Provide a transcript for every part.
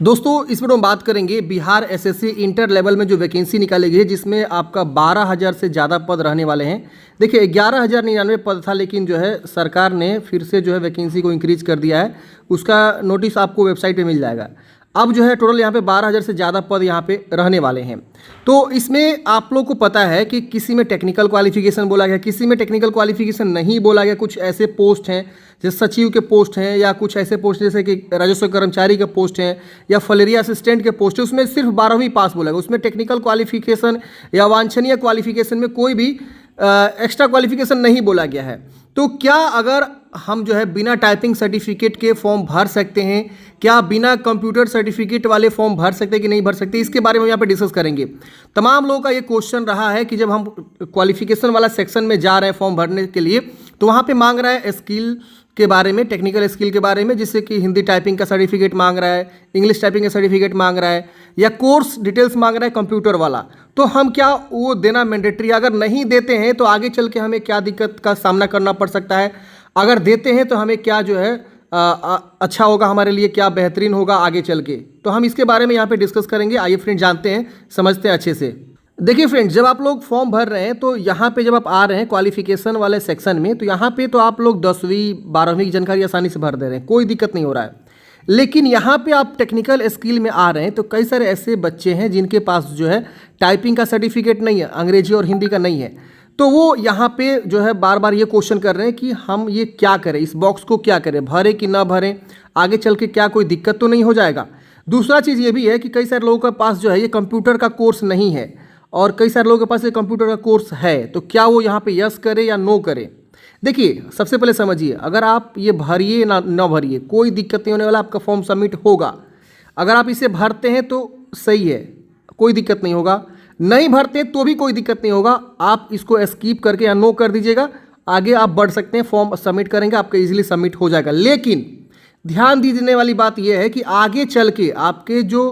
दोस्तों इस वीडियो में बात करेंगे बिहार एसएससी इंटर लेवल में जो वैकेंसी निकाली गई है, जिसमें आपका 12,000 से ज़्यादा पद रहने वाले हैं। देखिए 11,099 पद था, लेकिन जो है सरकार ने फिर से जो है वैकेंसी को इंक्रीज कर दिया है। उसका नोटिस आपको वेबसाइट पे मिल जाएगा। अब जो है टोटल यहाँ पे 12,000 से ज़्यादा पद यहाँ पे रहने वाले हैं। तो इसमें आप लोग को पता है कि किसी में टेक्निकल क्वालिफिकेशन बोला गया, किसी में टेक्निकल क्वालिफिकेशन नहीं बोला गया। कुछ ऐसे पोस्ट हैं जैसे सचिव के पोस्ट हैं, या कुछ ऐसे पोस्ट जैसे कि राजस्व कर्मचारी के पोस्ट हैं, या फलेरिया असिस्टेंट के पोस्ट है। उसमें सिर्फ 12वीं पास बोला गया। उसमें टेक्निकल क्वालिफिकेशन या वांछनीय क्वालिफिकेशन में कोई भी एक्स्ट्रा क्वालिफिकेशन नहीं बोला गया है। तो क्या अगर हम जो है बिना टाइपिंग सर्टिफिकेट के फॉर्म भर सकते हैं? क्या बिना कंप्यूटर सर्टिफिकेट वाले फॉर्म भर सकते हैं कि नहीं भर सकते? इसके बारे में यहाँ पे डिस्कस करेंगे। तमाम लोगों का ये क्वेश्चन रहा है कि जब हम क्वालिफिकेशन वाला सेक्शन में जा रहे हैं फॉर्म भरने के लिए, तो वहाँ पे मांग रहा है स्किल के बारे में, टेक्निकल स्किल के बारे में, जिससे कि हिंदी टाइपिंग का सर्टिफिकेट मांग रहा है, इंग्लिश टाइपिंग का सर्टिफिकेट मांग रहा है, या कोर्स डिटेल्स मांग रहा है कंप्यूटर वाला। तो हम क्या वो देना मैंडेटरी? अगर नहीं देते हैं तो आगे चल के हमें क्या दिक्कत का सामना करना पड़ सकता है? अगर देते हैं तो हमें क्या जो है अच्छा होगा, हमारे लिए क्या बेहतरीन होगा आगे चल के? तो हम इसके बारे में यहाँ पे डिस्कस करेंगे। आइए फ्रेंड जानते हैं, समझते हैं अच्छे से। देखिए फ्रेंड्स, जब आप लोग फॉर्म भर रहे हैं तो यहाँ पे जब आप आ रहे हैं क्वालिफिकेशन वाले सेक्शन में, तो यहाँ पे तो आप लोग 10वीं 12वीं की जानकारी आसानी से भर दे रहे हैं, कोई दिक्कत नहीं हो रहा है। लेकिन यहाँ पे आप टेक्निकल स्किल में आ रहे हैं तो कई सारे ऐसे बच्चे हैं जिनके पास जो है टाइपिंग का सर्टिफिकेट नहीं है, अंग्रेजी और हिंदी का नहीं है। तो वो यहाँ पे जो है बार बार ये क्वेश्चन कर रहे हैं कि हम ये क्या करें, इस बॉक्स को क्या करें, भरें कि ना भरें, आगे चल के क्या कोई दिक्कत तो नहीं हो जाएगा। दूसरा चीज़ ये भी है कि कई सारे लोगों के पास जो है ये कंप्यूटर का कोर्स नहीं है, और कई सारे लोगों के पास ये कंप्यूटर का कोर्स है। तो क्या वो यहाँ पे यस करे या नो करे? देखिए सबसे पहले समझिए, अगर आप ये भरिए ना भरिए, कोई दिक्कत नहीं होने वाला, आपका फॉर्म सबमिट होगा। अगर आप इसे भरते हैं तो सही है, कोई दिक्कत नहीं होगा। नहीं भरते तो भी कोई दिक्कत नहीं होगा। आप इसको स्किप करके या नो कर दीजिएगा, आगे आप बढ़ सकते हैं, फॉर्म सबमिट करेंगे, आपका इजीली सबमिट हो जाएगा। लेकिन ध्यान दीजिए वाली बात यह है कि आगे चल के आपके जो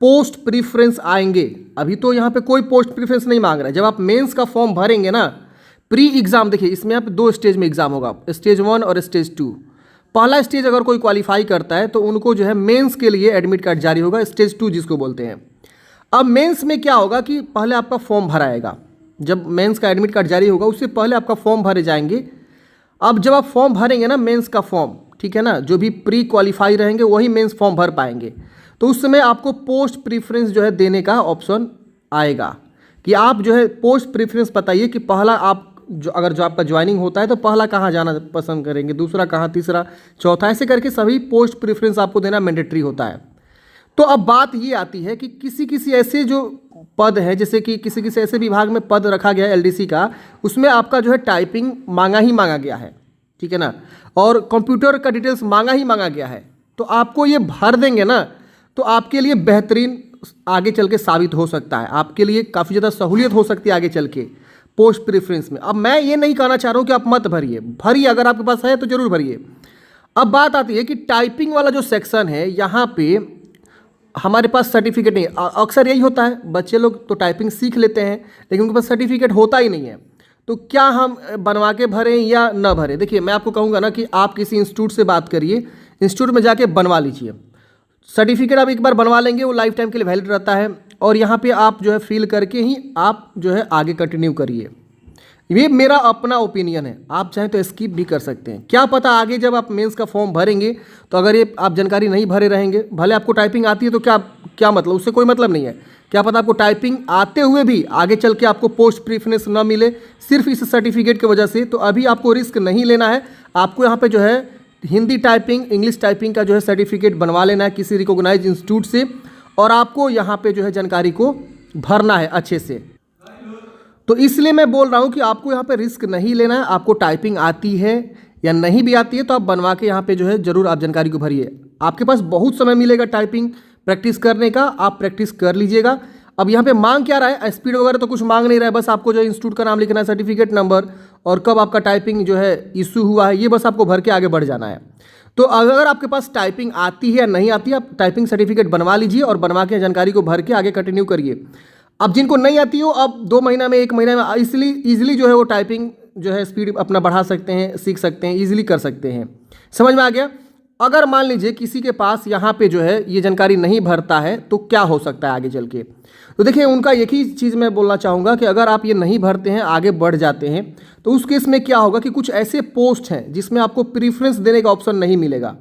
पोस्ट प्रीफ्रेंस आएंगे, अभी तो यहाँ पे कोई पोस्ट प्रीफ्रेंस नहीं मांग रहा है। जब आप मेंस का फॉर्म भरेंगे ना, प्री एग्जाम, देखिए इसमें आप 2 स्टेज में एग्जाम होगा, स्टेज 1 और स्टेज 2। पहला स्टेज अगर कोई क्वालिफाई करता है तो उनको जो है मेंस के लिए एडमिट कार्ड जारी होगा, स्टेज 2 जिसको बोलते हैं। अब मेंस में क्या होगा कि पहले आपका फॉर्म भराएगा, जब मेंस का एडमिट कार्ड जारी होगा उससे पहले आपका फॉर्म भरे जाएंगे। अब जब आप फॉर्म भरेंगे ना मेंस का फॉर्म, ठीक है ना, जो भी प्री क्वालिफाई रहेंगे वही मेंस फॉर्म भर पाएंगे। तो उस समय आपको पोस्ट प्रीफ्रेंस जो है देने का ऑप्शन आएगा कि आप जो है पोस्ट प्रीफ्रेंस बताइए कि पहला आप जो आपका ज्वाइनिंग होता है तो पहला कहाँ जाना पसंद करेंगे, दूसरा कहाँ, तीसरा, चौथा, ऐसे करके सभी पोस्ट प्रीफ्रेंस आपको देना मैंडेटरी होता है। तो अब बात ये आती है कि किसी ऐसे जो पद है, जैसे कि किसी ऐसे विभाग में पद रखा गया है एलडीसी का, उसमें आपका जो है टाइपिंग मांगा ही मांगा गया है, ठीक है ना, और कंप्यूटर का डिटेल्स मांगा ही मांगा गया है। तो आपको ये भर देंगे ना, तो आपके लिए बेहतरीन आगे चल के साबित हो सकता है, आपके लिए काफ़ी ज़्यादा सहूलियत हो सकती है आगे चल के पोस्ट प्रेफरेंस में। अब मैं ये नहीं कहना चाह रहा हूँ कि आप मत भरिए, भरिए, अगर आपके पास है तो ज़रूर भरिए। अब बात आती है कि टाइपिंग वाला जो सेक्शन है, यहाँ पे हमारे पास सर्टिफिकेट नहीं। अक्सर यही होता है, बच्चे लोग तो टाइपिंग सीख लेते हैं लेकिन उनके पास सर्टिफिकेट होता ही नहीं है। तो क्या हम बनवा के भरें या न भरें? देखिए मैं आपको कहूँगा ना कि आप किसी इंस्टीट्यूट से बात करिए, इंस्टीट्यूट में जाके बनवा लीजिए। सर्टिफिकेट आप एक बार बनवा लेंगे, वो लाइफ टाइम के लिए वैलिड रहता है, और यहाँ पे आप जो है फिल करके ही आप जो है आगे कंटिन्यू करिए। ये मेरा अपना ओपिनियन है, आप चाहें तो स्किप भी कर सकते हैं। क्या पता आगे जब आप मेंस का फॉर्म भरेंगे तो अगर ये आप जानकारी नहीं भरे रहेंगे, भले आपको टाइपिंग आती है तो क्या मतलब, उससे कोई मतलब नहीं है। क्या पता आपको टाइपिंग आते हुए भी आगे चल के आपको पोस्ट प्रीफ्रेंस ना मिले सिर्फ इस सर्टिफिकेट की वजह से। तो अभी आपको रिस्क नहीं लेना है, आपको यहाँ पे जो है हिंदी टाइपिंग, इंग्लिश टाइपिंग का जो है सर्टिफिकेट बनवा लेना है किसी रिकॉग्नाइज्ड इंस्टीट्यूट से, और आपको यहाँ पे जो है जानकारी को भरना है अच्छे से। तो इसलिए मैं बोल रहा हूँ कि आपको यहाँ पे रिस्क नहीं लेना है। आपको टाइपिंग आती है या नहीं भी आती है तो आप बनवा के यहाँ पे जो है ज़रूर आप जानकारी को भरिए। आपके पास बहुत समय मिलेगा टाइपिंग प्रैक्टिस करने का, आप प्रैक्टिस कर लीजिएगा। अब यहाँ पे मांग क्या रहा है, स्पीड वगैरह तो कुछ मांग नहीं रहा है, बस आपको जो इंस्टीट्यूट का नाम लिखना है, सर्टिफिकेट नंबर, और कब आपका टाइपिंग जो है इशू हुआ है, ये बस आपको भर के आगे बढ़ जाना है। तो अगर आपके पास टाइपिंग आती है या नहीं आती है, आप टाइपिंग सर्टिफिकेट बनवा लीजिए और बनवा के जानकारी को भर के आगे कंटिन्यू करिए। अब जिनको नहीं आती हो, अब 2 महीना में 1 महीना में ईजिली जो है वो टाइपिंग जो है स्पीड अपना बढ़ा सकते हैं, सीख सकते हैं, ईजिली कर सकते हैं। समझ में आ गया? अगर मान लीजिए किसी के पास यहाँ पे जो है ये जानकारी नहीं भरता है तो क्या हो सकता है आगे चल के। तो देखिए उनका एक ही चीज़ मैं बोलना चाहूँगा कि अगर आप ये नहीं भरते हैं, आगे बढ़ जाते हैं, तो उस केस में क्या होगा कि कुछ ऐसे पोस्ट हैं जिसमें आपको प्रीफरेंस देने का ऑप्शन नहीं मिलेगा।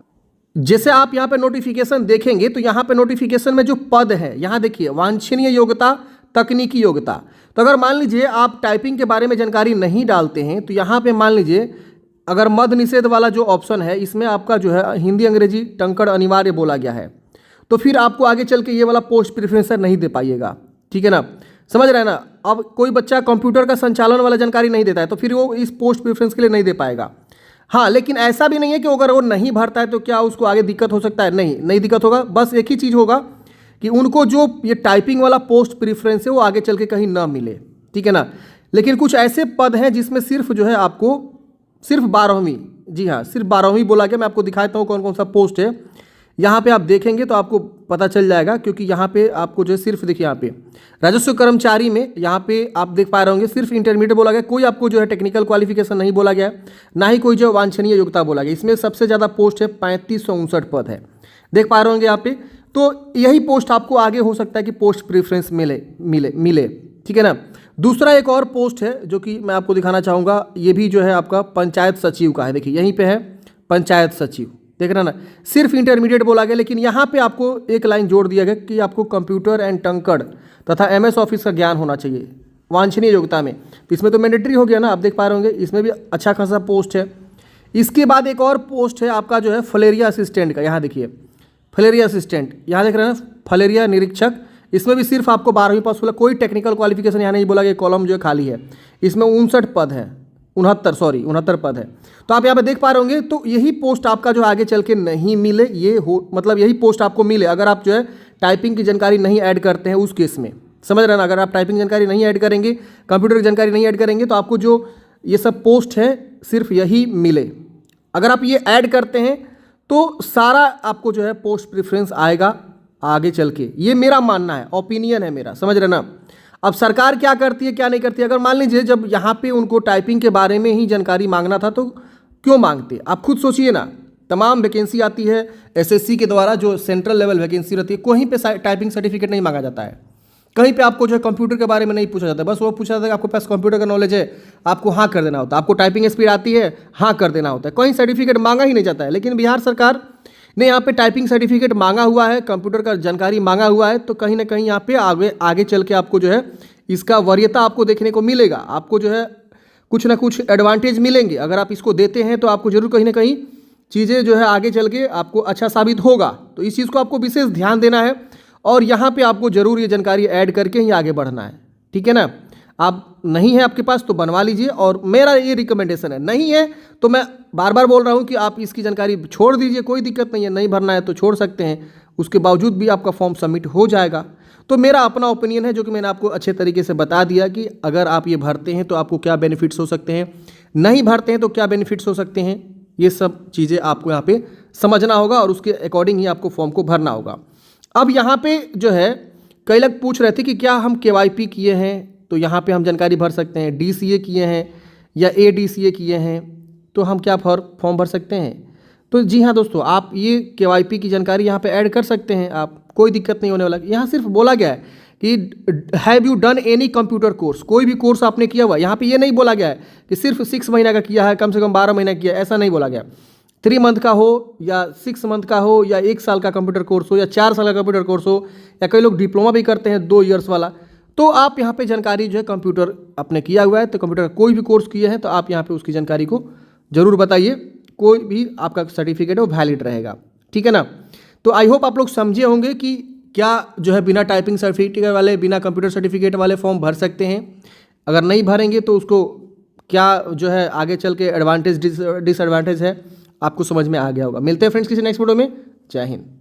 जैसे आप यहाँ पे नोटिफिकेशन देखेंगे तो यहाँ पे नोटिफिकेशन में जो पद है, यहाँ देखिए वांछनीय योग्यता, तकनीकी योग्यता। तो अगर मान लीजिए आप टाइपिंग के बारे में जानकारी नहीं डालते हैं तो यहाँ पे मान लीजिए अगर मद निषेध वाला जो ऑप्शन है इसमें आपका जो है हिंदी अंग्रेजी टंकण अनिवार्य बोला गया है, तो फिर आपको आगे चल के ये वाला पोस्ट प्रेफरेंस नहीं दे पाइएगा। ठीक है ना, समझ रहे हैं ना। अब कोई बच्चा कंप्यूटर का संचालन वाला जानकारी नहीं देता है तो फिर वो इस पोस्ट प्रेफरेंस के लिए नहीं दे पाएगा। हाँ, लेकिन ऐसा भी नहीं है कि अगर वो नहीं भरता है तो क्या उसको आगे दिक्कत हो सकता है, नहीं दिक्कत होगा। बस एक ही चीज़ होगा कि उनको जो ये टाइपिंग वाला पोस्ट प्रेफरेंस है वो आगे चल के कहीं ना मिले। ठीक है ना, लेकिन कुछ ऐसे पद हैं जिसमें सिर्फ जो है आपको सिर्फ 12वीं, जी हाँ सिर्फ 12वीं बोला गया। मैं आपको दिखाता हूँ कौन कौन सा पोस्ट है। यहाँ पे आप देखेंगे तो आपको पता चल जाएगा, क्योंकि यहाँ पे आपको जो है सिर्फ देखिए यहाँ पे राजस्व कर्मचारी में यहाँ पे आप देख पा रहे होंगे सिर्फ इंटरमीडिएट बोला गया, कोई आपको जो है टेक्निकल क्वालिफिकेशन नहीं बोला गया, ना ही कोई जो वांछनीय योग्यता बोला गया। इसमें सबसे ज़्यादा पोस्ट है, 3559 पद है, देख पा रहे होंगे यहाँ पे। तो यही पोस्ट आपको आगे हो सकता है कि पोस्ट प्रेफरेंस मिले। ठीक है ना। दूसरा एक और पोस्ट है जो कि मैं आपको दिखाना चाहूँगा, ये भी जो है आपका पंचायत सचिव का है। देखिए यहीं पे है पंचायत सचिव, देख रहे हैं ना, सिर्फ इंटरमीडिएट बोला गया, लेकिन यहाँ पे आपको एक लाइन जोड़ दिया गया कि आपको कंप्यूटर एंड टंकण तथा MS ऑफिस का ज्ञान होना चाहिए वांछनीय योग्यता में। तो इसमें तो मैंडेटरी हो गया ना, आप देख पा रहे होंगे इसमें भी अच्छा खासा पोस्ट है। इसके बाद एक और पोस्ट है आपका जो है फलेरिया असिस्टेंट का, यहाँ देखिए फलेरिया असिस्टेंट, यहाँ देख रहे हैं फलेरिया निरीक्षक। इसमें भी सिर्फ आपको 12वीं पास हुआ, कोई टेक्निकल क्वालिफिकेशन यहाँ नहीं बोला गया। कॉलम जो है खाली है, इसमें 59 पद है, 69 पद है। तो आप यहाँ पे देख पा रहे होंगे। तो यही पोस्ट आपका जो आगे चल के नहीं मिले, ये हो मतलब यही पोस्ट आपको मिले अगर आप जो है टाइपिंग की जानकारी नहीं ऐड करते हैं उस केस में। समझ रहे हैं ना, अगर आप टाइपिंग जानकारी नहीं ऐड करेंगे, कंप्यूटर की जानकारी नहीं ऐड करेंगे, तो आपको जो ये सब पोस्ट है सिर्फ यही मिले। अगर आप ये ऐड करते हैं तो सारा आपको जो है पोस्ट प्रेफरेंस आएगा आगे चल के। ये मेरा मानना है, ओपिनियन है मेरा, समझ रहे ना। अब सरकार क्या करती है क्या नहीं करती है, अगर मान लीजिए जब यहाँ पे उनको टाइपिंग के बारे में ही जानकारी मांगना था तो क्यों मांगते, आप खुद सोचिए ना। तमाम वैकेंसी आती है SSC के द्वारा, जो सेंट्रल लेवल वैकेंसी रहती है, कहीं पे टाइपिंग सर्टिफिकेट नहीं मांगा जाता है, कहीं पे आपको जो है कंप्यूटर के बारे में नहीं पूछा जाता है। बस वो पूछा जाता है कि आपके पास कंप्यूटर का नॉलेज है, आपको हाँ कर देना होता है, आपको टाइपिंग स्पीड आती है, हाँ कर देना होता है, कहीं सर्टिफिकेट मांगा ही नहीं जाता है। लेकिन बिहार सरकार ने यहाँ पे टाइपिंग सर्टिफिकेट मांगा हुआ है, कंप्यूटर का जानकारी मांगा हुआ है, तो कहीं ना कहीं यहाँ पे आगे चल के आपको जो है इसका वरीयता आपको देखने को मिलेगा। आपको जो है कुछ ना कुछ एडवांटेज मिलेंगे, अगर आप इसको देते हैं तो आपको जरूर कहीं ना कहीं चीज़ें जो है आगे चल के आपको अच्छा साबित होगा। तो इस चीज़ को आपको विशेष ध्यान देना है और यहाँ पे आपको जरूर ये जानकारी ऐड करके ही आगे बढ़ना है। ठीक है ना। आप नहीं है आपके पास तो बनवा लीजिए, और मेरा ये रिकमेंडेशन है। नहीं है तो मैं बार बार बोल रहा हूँ कि आप इसकी जानकारी छोड़ दीजिए, कोई दिक्कत नहीं है, नहीं भरना है तो छोड़ सकते हैं, उसके बावजूद भी आपका फॉर्म सबमिट हो जाएगा। तो मेरा अपना ओपिनियन है जो कि मैंने आपको अच्छे तरीके से बता दिया कि अगर आप ये भरते हैं तो आपको क्या बेनिफिट्स हो सकते हैं, नहीं भरते हैं तो क्या बेनिफिट्स हो सकते हैं। ये सब चीज़ें आपको यहाँ पे समझना होगा और उसके अकॉर्डिंग ही आपको फॉर्म को भरना होगा। अब यहाँ पे जो है कई लोग पूछ रहे थे कि क्या हम KYP किए हैं तो यहाँ पे हम जानकारी भर सकते हैं, DCA किए हैं या ADCA किए हैं तो हम क्या फॉर्म भर सकते हैं। तो जी हाँ दोस्तों, आप ये KYP की जानकारी यहाँ पे ऐड कर सकते हैं, आप कोई दिक्कत नहीं होने वाला। यहाँ सिर्फ बोला गया है कि have you done any computer course, कोई भी कोर्स आपने किया हुआ। यहाँ पे ये नहीं बोला गया है कि सिर्फ 6 महीना का किया है, कम से कम 12 महीना किया है, ऐसा नहीं बोला गया। 3 मंथ का हो या 6 मंथ का हो या 1 साल का कंप्यूटर कोर्स हो या 4 साल का कंप्यूटर कोर्स हो, या कई लोग डिप्लोमा भी करते हैं 2 ईयर्स वाला, तो आप यहाँ पे जानकारी जो है कंप्यूटर आपने किया हुआ है तो कंप्यूटर का कोई भी कोर्स किया है तो आप यहाँ पे उसकी जानकारी को जरूर बताइए, कोई भी आपका सर्टिफिकेट है वो वैलिड रहेगा। ठीक है ना। तो आई होप आप लोग समझे होंगे कि क्या जो है बिना टाइपिंग सर्टिफिकेट वाले, बिना कंप्यूटर सर्टिफिकेट वाले फॉर्म भर सकते हैं। अगर नहीं भरेंगे तो उसको क्या जो है आगे चल के एडवांटेज डिसएडवांटेज है आपको समझ में आ गया होगा। मिलते हैं फ्रेंड्स किसी नेक्स्ट वीडियो में। जय हिंद।